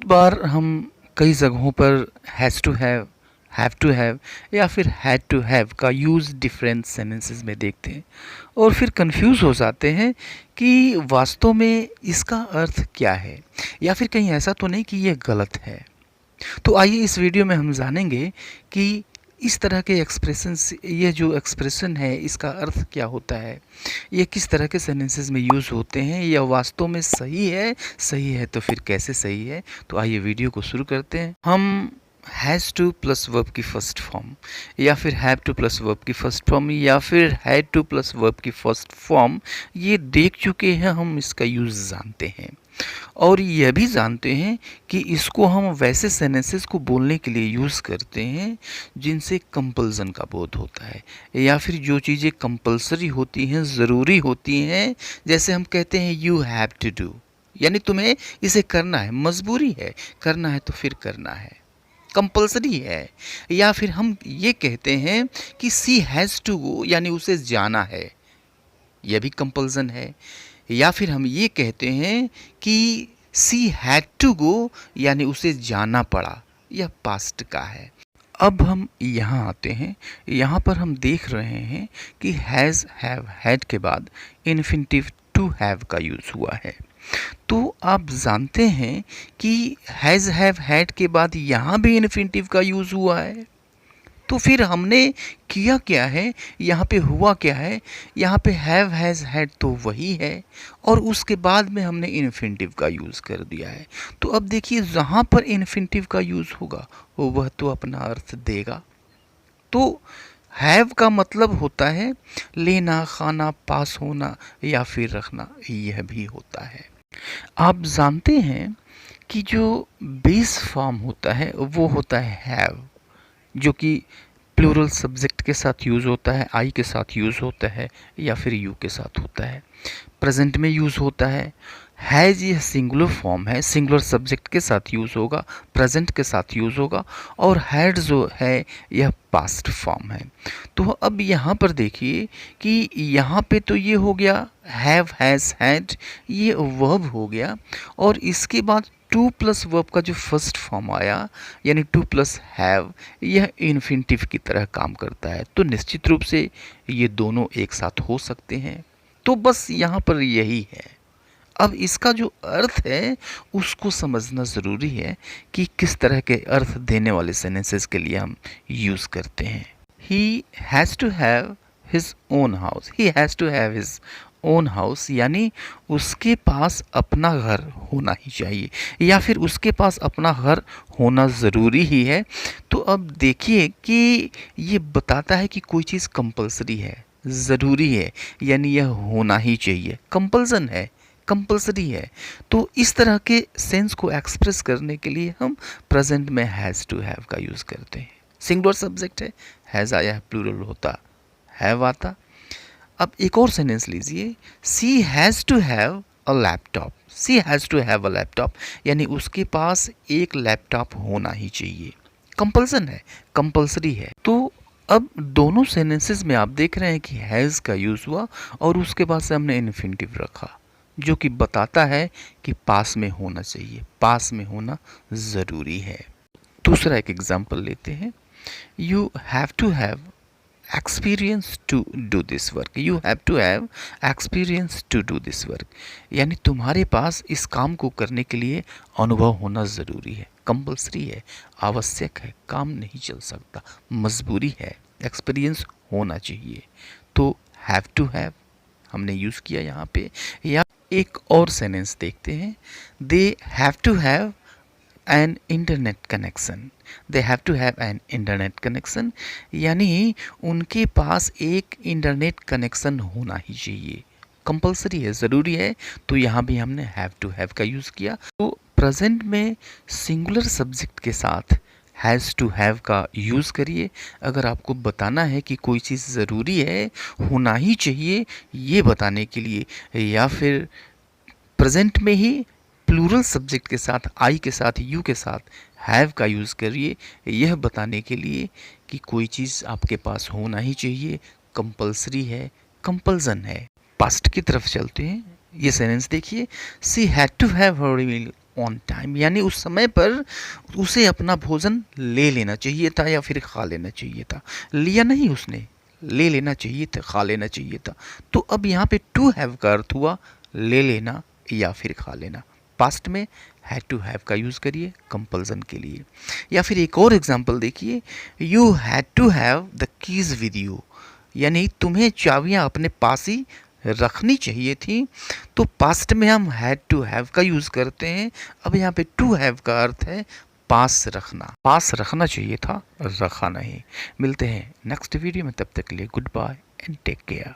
बार हम कई जगहों पर हैव टू हैव या फिर हैड टू हैव का यूज़ डिफरेंट सेंटेंसेस में देखते हैं और फिर कंफ्यूज हो जाते हैं कि वास्तव में इसका अर्थ क्या है या फिर कहीं ऐसा तो नहीं कि यह गलत है। तो आइए इस वीडियो में हम जानेंगे कि इस तरह के एक्सप्रेशंस, ये जो एक्सप्रेशन है इसका अर्थ क्या होता है, ये किस तरह के सेंटेंसेस में यूज़ होते हैं, यह वास्तव में सही है तो फिर कैसे सही है। तो आइए वीडियो को शुरू करते हैं। हम हैज़ टू प्लस वर्ब की फर्स्ट फॉर्म या फिर हैव टू प्लस वर्ब की फर्स्ट फॉर्म या फिर हैड टू प्लस वर्ब की फर्स्ट फॉर्म ये देख चुके हैं, हम इसका यूज़ जानते हैं और यह भी जानते हैं कि इसको हम वैसे सेंटेंसेस को बोलने के लिए यूज़ करते हैं जिनसे कंपल्सन का बोध होता है या फिर जो चीज़ें कंपल्सरी होती हैं, ज़रूरी होती हैं। जैसे हम कहते हैं यू हैव टू डू, यानी तुम्हें इसे करना है, मजबूरी है, करना है तो फिर करना है, कंपल्सरी है। या फिर हम ये कहते हैं कि सी हैज़ टू गो, यानी उसे जाना है, यह भी कंपल्सन है। या फिर हम ये कहते हैं कि सी हैड टू गो, यानी उसे जाना पड़ा, यह पास्ट का है। अब हम यहाँ आते हैं, यहाँ पर हम देख रहे हैं कि हैज़, हैव, हैड के बाद इन्फिनिटिव टू हैव का यूज़ हुआ है। तो आप जानते हैं कि हैज़, हैव, हैड के बाद यहाँ भी इन्फिनिटिव का यूज़ हुआ है। तो फिर हमने किया क्या है, यहाँ पे हुआ क्या है, यहाँ पे हैव, हैज़, हैड तो वही है और उसके बाद में हमने इन्फिनिटिव का यूज़ कर दिया है। तो अब देखिए जहाँ पर इन्फिनिटिव का यूज़ होगा वह तो अपना अर्थ देगा। तो हैव का मतलब होता है लेना, खाना, पास होना या फिर रखना, यह भी होता है। आप जानते हैं कि जो बेस फॉर्म होता है वो होता है हैव, जो कि प्लूरल सब्जेक्ट के साथ यूज़ होता है, आई के साथ यूज़ होता है या फिर यू के साथ होता है। प्रेजेंट में यूज़ होता है। हैज़ यह सिंगुलर फॉर्म है, सिंगुलर सब्जेक्ट के साथ यूज़ होगा, प्रेजेंट के साथ यूज़ होगा। और हैड जो है यह पास्ट फॉर्म है। तो अब यहाँ पर देखिए कि यहाँ पे तो ये हो गया हैव, हैज़, हैड, ये वर्ब हो गया और इसके बाद टू प्लस वर्ब का जो फर्स्ट फॉर्म आया यानी टू प्लस हैव, यह इन्फिनिटिव की तरह काम करता है। तो निश्चित रूप से ये दोनों एक साथ हो सकते हैं। तो बस यहाँ पर यही है। अब इसका जो अर्थ है उसको समझना ज़रूरी है कि किस तरह के अर्थ देने वाले सेंटेंसेस के लिए हम यूज़ करते हैं। He has to have his own house, he has to have his own house, यानी उसके पास अपना घर होना ही चाहिए या फिर उसके पास अपना घर होना ज़रूरी ही है। तो अब देखिए कि ये बताता है कि कोई चीज़ कंपल्सरी है, ज़रूरी है, यानी यह होना ही चाहिए, कंपल्सन है, कंपल्सरी है। तो इस तरह के सेंस को एक्सप्रेस करने के लिए हम प्रेजेंट में हैज़ टू हैव का यूज़ करते हैं। सिंगुलर सब्जेक्ट है, हैज़ आया है, प्लूरल होता हैव आता। अब एक और सेंटेंस लीजिए, she has to have a laptop, she has to have a laptop, यानी उसके पास एक लैपटॉप होना ही चाहिए, कंपल्सन है, कंपल्सरी है। तो अब दोनों सेंटेंसेस में आप देख रहे हैं कि हैज़ का यूज़ हुआ और उसके बाद से हमने इन्फिनिटिव रखा जो कि बताता है कि पास में होना चाहिए, पास में होना ज़रूरी है। दूसरा एक एग्जाम्पल लेते हैं, you have to have experience to do this work, you have to have experience to do this work, यानी तुम्हारे पास इस काम को करने के लिए अनुभव होना ज़रूरी है, कंपल्सरी है, आवश्यक है, काम नहीं चल सकता, मजबूरी है, एक्सपीरियंस होना चाहिए। तो हैव टू हैव हमने यूज़ किया यहाँ पे। या एक और सेंटेंस देखते हैं, they have to have an internet connection, they have to have an internet connection, यानी उनके पास एक इंटरनेट कनेक्शन होना ही चाहिए, कंपल्सरी है, ज़रूरी है। तो यहाँ भी हमने हैव टू हैव का यूज़ किया। तो प्रेजेंट में सिंगुलर सब्जेक्ट के साथ हैज़ टू हैव का यूज़ करिए अगर आपको बताना है कि कोई चीज़ ज़रूरी है, होना ही चाहिए, ये बताने के लिए। या फिर प्रेजेंट में ही प्लूरल सब्जेक्ट के साथ, आई के साथ, यू के साथ हैव का यूज़ करिए यह बताने के लिए कि कोई चीज़ आपके पास होना ही चाहिए, कंपल्सरी है, कंपल्सन है। पास्ट की तरफ चलते हैं। ये सेंटेंस देखिए, she had to have her meal on time, यानी उस समय पर उसे अपना भोजन ले लेना चाहिए था या फिर खा लेना चाहिए था। लिया नहीं उसने, ले लेना चाहिए था, खा लेना चाहिए था। तो अब यहाँ पे टू हैव का अर्थ हुआ ले लेना या फिर खा लेना। पास्ट में हैड टू हैव का यूज़ करिए कंपल्सन के लिए। या फिर एक और एग्जांपल देखिए, you had to have the keys with you, यानी तुम्हें चाबियां अपने पास ही रखनी चाहिए थी। तो पास्ट में हम हैड टू हैव का यूज़ करते हैं। अब यहाँ पे टू हैव का अर्थ है पास रखना, पास रखना चाहिए था, रखा नहीं। मिलते हैं नेक्स्ट वीडियो में, तब तक के लिए good bye and take care.